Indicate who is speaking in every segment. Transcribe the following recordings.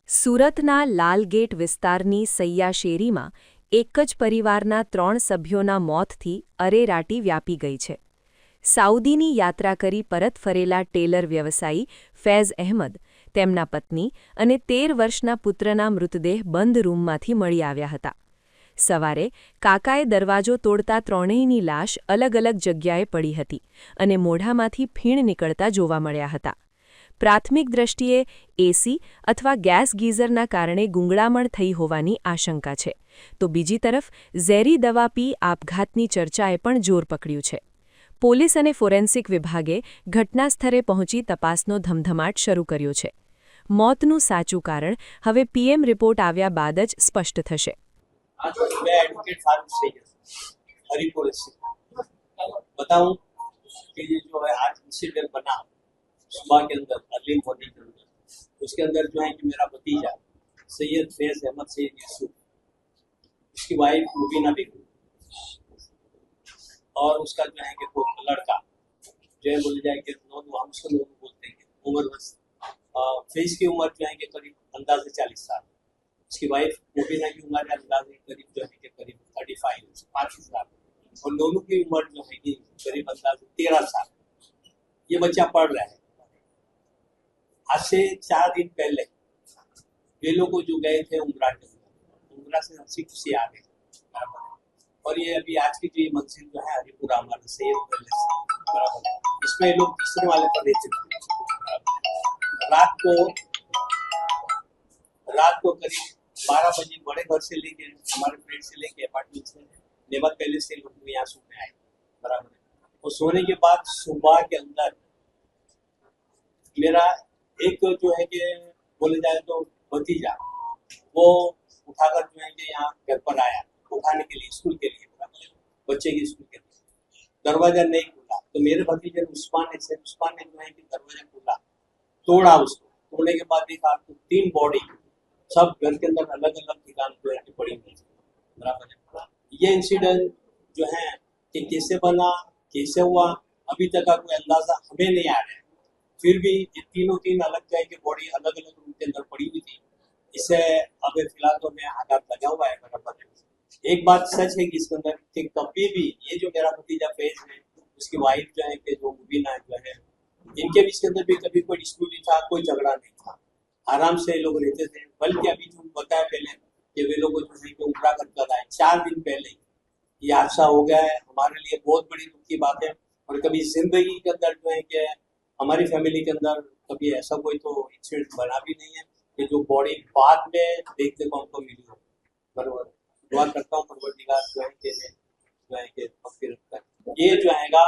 Speaker 1: સુરતના લાલગેટ વિસ્તારની સૈયા શેરીમાં એક જ પરિવારના 3 સભ્યોના મોતથી અરેરાટી વ્યાપી ગઈ છે. સાઉદીની યાત્રા કરી પરત ફરેલા ટેલર વ્યવસાયી ફૈઝ અહેમદ, તેમના પત્ની અને 13 વર્ષના પુત્રના મૃતદેહ બંધ રૂમમાંથી મળી આવ્યા હતા. સવારે કાકાએ દરવાજો તોડતા ત્રણેયની લાશ અલગ અલગ જગ્યાએ પડી હતી અને મોઢામાંથી ફીણ નીકળતા જોવા મળ્યા હતા. પ્રાથમિક દ્રષ્ટિએ એસી અથવા ગેસ ગીઝરના કારણે ગુંગળામણ થઈ હોવાની આશંકા છે, તો બીજી તરફ ઝેરી દવા પી આપઘાતની ચર્ચાએ પણ જોર પકડ્યું છે. પોલીસ અને ફોરેન્સિક વિભાગે ઘટનાસ્થળે પહોંચી તપાસનો ધમધમાટ શરૂ કર્યો છે. મોતનું સાચું કારણ હવે પીએમ રિપોર્ટ આવ્યા બાદ જ સ્પષ્ટ થશે.
Speaker 2: बताऊं कि ये जो है आज इंसिडेंट बना सुबह के अंदर अर्ली मॉर्निंग के अंदर, उसके अंदर जो है कि मेरा भतीजा सैयद फैज अहमद सैयद यूसुफ, उसकी वाइफ मुबीना बेगम और उसका जो है कि वो लड़का जो है बोले जाए कि नोनू, हम उसको नोनू बोलते हैं, उम्र बस फैज की उम्र जो है कि करीब अंदाजे 40 साल, उसकी वाइफ मुबीना की उम्र अंदाजे करीब जो है कि करीब 35 साल और नोनू की उम्र जो है कि करीब अंदाजे 13 साल. ये बच्चा पढ़ रहा है. आज से 4 दिन पहले ये लोग जो गए थे उमरा के अंदर, उमरा से हंसी खुशी आ गए और ये अभी आज की जो ये मंजिल जो है हरिपुरा हमारे से इसमें ये लोग तीसरे वाले पर रह चुके. रात को करीब 12 बजे बड़े घर से लेके हमारे फ्रेंड से लेके अपार्टमेंट से नेमत पहले से लोग यहाँ सोने आए बराबर. और सोने के बाद सुबह के अंदर मेरा एक जो है कि बोले जाए तो भतीजा वो उठाकर जो है कि यहाँ घर पर आया उठाने के लिए स्कूल के लिए बराबर, बच्चे के स्कूल के लिए. दरवाजा नहीं खुला तो मेरे भतीजे उस्मान ने जो है कि दरवाजा खुला, तोड़ा. उसको तोड़ने के बाद देखा तो 3 बॉडी सब घर के अंदर अलग अलग ठिकान पे पड़ी हुई बराबर. ये इंसिडेंट जो है कि कैसे बना, कैसे हुआ, अभी तक का कोई अंदाजा हमें नहीं आ रहा है. फिर भी ये तीन अलग जाए की बॉडी अलग अलग रूम के अंदर पड़ी हुई थी. इससे अभी फिलहाल तो मैं आघात लगा हुआ है बराबर. एक बात सच है कि इसके अंदर कि कभी भी ये जो मेरा भतीजा फैज है, उसकी वाइफ जो है कि जो मुबीना जो है, इनके बीच के अंदर भी कभी कोई डिस्प्यूट नहीं था, कोई झगड़ा नहीं था, आराम से लोग रहते थे. बल्कि अभी जो बताया पहले कि वे लोग जो है कि उमरा कर आए 4 दिन पहले ये हादसा हो गया है. हमारे लिए बहुत बड़ी दुख की बात है और कभी जिंदगी के अंदर जो है कि हमारी फैमिली के अंदर कभी ऐसा कोई तो इंसिडेंट बना भी नहीं है कि जो बॉडी बाद में देखने को हमको मिली हो. बराबर दुआ करता हूँ परवरदिगार जो है कि ये जो हैगा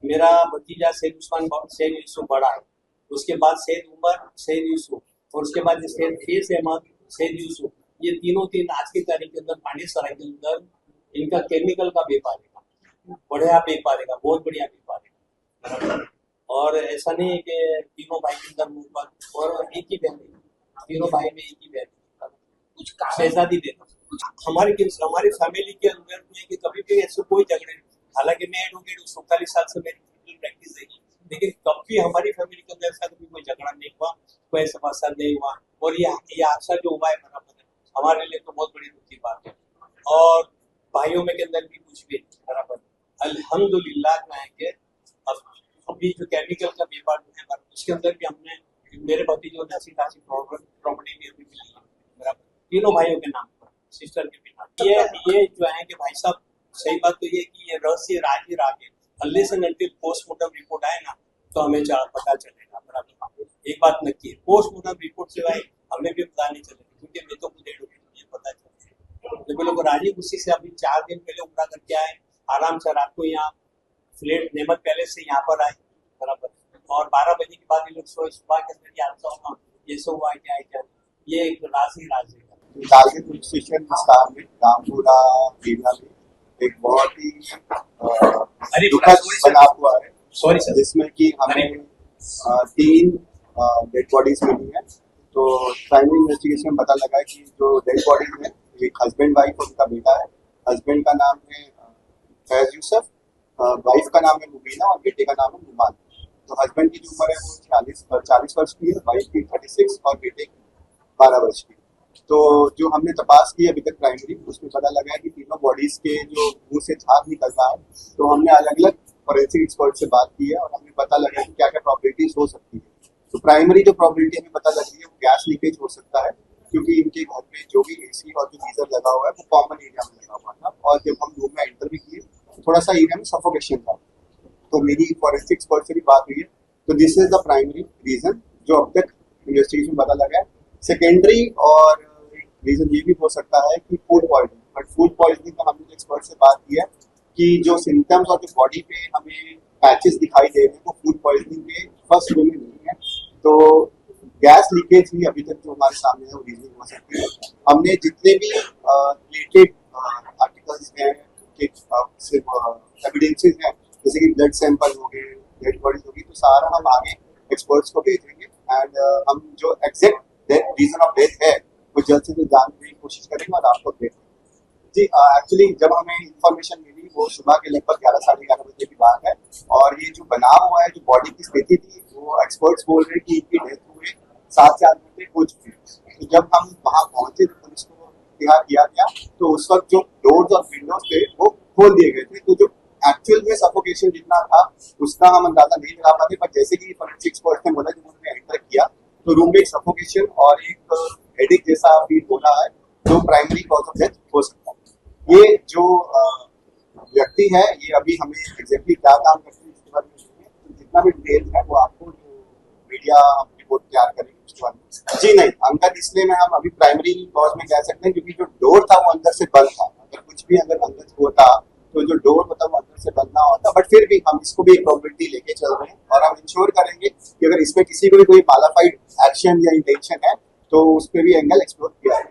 Speaker 2: मेरा भतीजा सैयद उस्मान सैयद यूसुफ बड़ा है, उसके बाद सैयद उमर सैयद यूसुफ और उसके बाद सैयद फैज अहमद सैयद यूसुफ, ये तीनों आज की तारीख के अंदर पांडेसराय के अंदर इनका केमिकल का व्यापार है, बढ़िया व्यापार है, बहुत बढ़िया व्यापार है. और ऐसा नहीं है कि तीनों भाई के अंदर मुंह पर और एक ही बहन, तीनों भाई में एक ही बहन कुछ शहजादी देता. हमारी फैमिली के अंदर कि कभी भी ऐसे कोई झगड़े नहीं. हालांकि मैं एडवोकेट हूँ, 47 साल से मेरी प्रैक्टिस है, लेकिन कभी हमारी फैमिली के अंदर ऐसा कभी कोई झगड़ा नहीं हुआ, कोई ऐसा फसाद नहीं हुआ. और ये हादसा जो हुआ है बराबर है, हमारे लिए तो बहुत बड़ी दुख की बात है. और भाइयों में के अंदर भी कुछ भी बराबर अल्हम्दुलिल्लाह जो है कि अभी जो केमिकल का व्यापार है उसके अंदर भी हमने मेरे भतीजों ने अच्छी खासी प्रॉपर्टी भी अभी मिली है बराबर, तीनों भाइयों के नाम पर, सिस्टर के भी नाम. ये जो है कि भाई साहब सही बात तो ये कि ये रहस्य राज ही राज है. Unless and until postmortem report आए ना तो हमें पता चलेगा बराबर. एक बात नक्की है, पोस्टमार्टम रिपोर्ट से भाई हमें भी पता नहीं चलेगा, क्योंकि मैं तो खुद एडवोकेट हूं, ये पता चलता है. जब लोग राजी खुशी से अभी 4 दिन पहले उमरा करके आए, आराम से रात को यहाँ फ्लैट नेमत पहले से यहाँ पर आए बराबर, और 12 बजे के बाद ये लोग सुबह के अंदर हादसा होगा, ये सब हुआ क्या है क्या, ये एक राज ही राज है.
Speaker 3: टारगेट पुलिस स्टेशन विस्तार में रामपुरा एरिया में एक बहुत ही दुखद बनाव हुआ है, जिसमें कि हमें 3 डेड बॉडीज मिली है. तो प्राइमरी इन्वेस्टिगेशन में पता लगा कि जो डेड बॉडीज में एक हस्बैंड वाइफ और उनका बेटा है. हस्बैंड का नाम है फैज यूसुफ, वाइफ का नाम है मुबीना और बेटे का नाम है नुमान. तो हस्बैंड की जो उम्र है वो 40 वर्ष की है, वाइफ की 36 और बेटे की 12 वर्ष की। तो जो हमने तपास की अभी तक प्राइमरी, उसमें पता लगा है कि तीनों बॉडीज के जो मुंह से झाग निकल रहा है, तो हमने अलग अलग फॉरेंसिक एक्सपर्ट से बात की है और हमें पता लगा कि क्या क्या प्रॉबिलिटीज हो सकती है। तो प्राइमरी जो प्रॉबिलिटी हमें पता लग रही है वो गैस लीकेज हो सकता है, क्योंकि इनके घर में जो भी एसी और जो गीजर लगा हुआ है वो कॉमन एरिया में लगा हुआ था, और जब हम रूम में एंटर भी किए थोड़ा सा एरिया में सफोकेशन था। तो मेरी फॉरेंसिक एक्सपर्ट से भी बात हुई है, तो this is the primary reason जो अब तक इन्वेस्टिगेशन में पता लगा है। सेकेंडरी और रीजन ये भी हो सकता है कि food poisoning, but food poisoning का हमने एक्सपर्ट से बात की है कि जो सिम्टम्स और जो बॉडी पे हमें पैचेस दिखाई दे रहे हैं वो फूड पॉइजनिंग के फर्स्ट रो में नहीं है। तो गैस लीकेज भी अभी तक जो हमारे सामने है वो रीजनिंग हो सकती है। हमने जितने भी रिलेटेड आर्टिकल्स हैं, एविडेंसेस हैं, जैसे कि ब्लड सैंपल हो गए, डेड बॉडीज होगी, तो सारा हम आगे एक्सपर्ट्स को भेजेंगे एंड हम जो एग्जैक्ट रीजन ऑफ डेथ है वो जल्द से जल्द जानने की कोशिश करेंगे और आपको भेजेंगे। जी, एक्चुअली जब हमें इंफॉर्मेशन मिली वो सुबह के लगभग 11 साढ़े 11 बजे की बात है, और ये जो बनाव हुआ है, जो बॉडी की स्थिति थी, वो एक्सपर्ट्स बोल रहे हैं कि इनकी डेथ हुए 7 से 8 घंटे हो चुके हैं। तो जब हम वहाँ पहुंचे तो पुलिस को इत्तिहार किया गया, तो उस वक्त जो डोर्स और विंडोज थे वो खोल दिए गए थे। तो जो एक्चुअल में सफोकेशन जितना था उसका हम अंदाजा नहीं लगा पाते, पर जैसे कि फॉरेंसिक एक्सपर्ट ने बोला जब उन्होंने एंटर किया तो रूम में एक सफोकेशन और एक हेडेक जैसा फील हो रहा है, जो प्राइमरी कॉज ऑफ डेथ हो सकता है। ये जो व्यक्ति है ये अभी हमें एग्जैक्टली क्या काम करते हैं इसके बारे में तो जितना भी डिटेल्स है वो आपको जो मीडिया रिपोर्ट तैयार करेंगे उसके बारे में। जी नहीं, अंदर इसलिए में हम अभी प्राइमरी कॉज में कह सकते हैं क्योंकि जो डोर था वो अंदर से बंद था। अगर कुछ भी अगर अंदर होता तो जो डोर होता वो अंदर से बंद ना होता, बट फिर भी हम इसको भी एक प्रोबेबिलिटी लेके चल रहे हैं और हम इंश्योर करेंगे कि अगर इसमें किसी को भी कोई क्वालिफाइड एक्शन या इंटेंशन है तो उस पर भी एंगल एक्सप्लोर किया है।